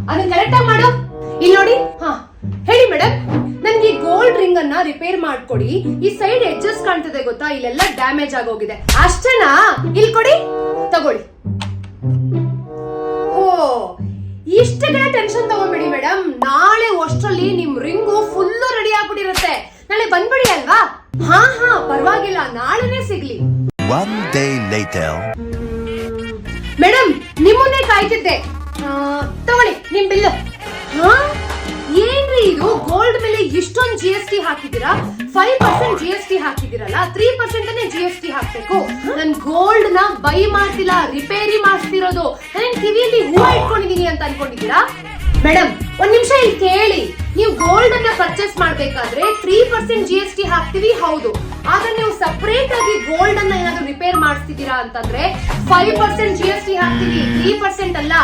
ಅದನ್ನ ಕರೆಕ್ಟ್ ಆಗಿ ಮಾಡು. ಇಲ್ಲಿ ನೋಡಿ. ಹಾ ಹೇಳಿ ಮೇಡಮ್. ನನ್ಗೆ ಗೋಲ್ಡ್ ರಿಂಗ್ ಅನ್ನ ರಿಪೇರ್ ಮಾಡ್ಕೊಡಿ. ಈ ಸೈಡ್ ಎಡ್ಜಸ್ ಕಾಣ್ತದೆ ಗೊತ್ತಾ, ಇಲ್ಲೆಲ್ಲ ಡ್ಯಾಮೇಜ್ ಆಗೋಗಿದೆ. ಅಷ್ಟೇನಾ? ಇಲ್ಲಿ ಕೊಡಿ, ತಗೊಳ್ಳಿ. ಓ ಇಷ್ಟಕ್ಕೆ ಟೆನ್ಷನ್ ತಗೊಂಬಿಡಿ ಮೇಡಮ್. ನಾಳೆ ಅಷ್ಟರಲ್ಲಿ ನಿಮ್ ರಿಂಗು ಫುಲ್ ರೆಡಿ ಆಗ್ಬಿಟ್ಟಿರುತ್ತೆ. ನಾಳೆ ಬಂದ್ಬಿಡಿ ಅಲ್ವಾ? ಹಾ ಪರವಾಗಿಲ್ಲ, ನಾಳೆನೆ ಸಿಗ್ಲಿ. One day later. ಮೇಡಮ್ ನಿಮ್ಮನ್ನೇ ಕಾಯ್ತಿದ್ದೆ. ತಗೊಳ್ಳಿ ನಿಮ್ ಬಿಲ್. ಏನ್ರಿ ಇದು, ಗೋಲ್ಡ್ ಮೇಲೆ ಇಷ್ಟೊಂದು GST ಹಾಕಿದೀರಾ? 5% GST ಹಾಕಿದಿರಲ್ಲ, 3% GST ಹಾಕ್ಬೇಕು. ನನ್ ಗೋಲ್ಡ್ ನ ಬೈ ಮಾಡ್ತಿಲ್ಲ, ರಿಪೇರಿ ಮಾಡಿಸ್ತಿರೋದು. ನಾನೇನ್ ಕಿವಿಯಲ್ಲಿ ಹೂವ ಇಟ್ಕೊಂಡಿದೀನಿ ಅಂತ ಅನ್ಕೊಂಡಿದ್ದೀರಾ? ಮೇಡಮ್ ಒಂದ್ ನಿಮಿಷ ಇಲ್ಲಿ ಕೇಳಿ. ನೀವು ಗೋಲ್ಡ್ ಅನ್ನ ಪರ್ಚೇಸ್ ಮಾಡ್ಬೇಕಾದ್ರೆ 3% GST ಹಾಕ್ತಿವಿ, ಹೌದು. ಆದ್ರೆ ನೀವು ಸಪರೇಟ್ ಆಗಿ ಗೋಲ್ಡ್ ಅನ್ನ ಏನಾದ್ರು ರಿಪೇರ್ ಮಾಡಿಸ್ತಿದ್ದೀರಾ ಅಂತಂದ್ರೆ 5% GST ಹಾಕ್ತಿವಿ, 3% ಅಲ್ಲ.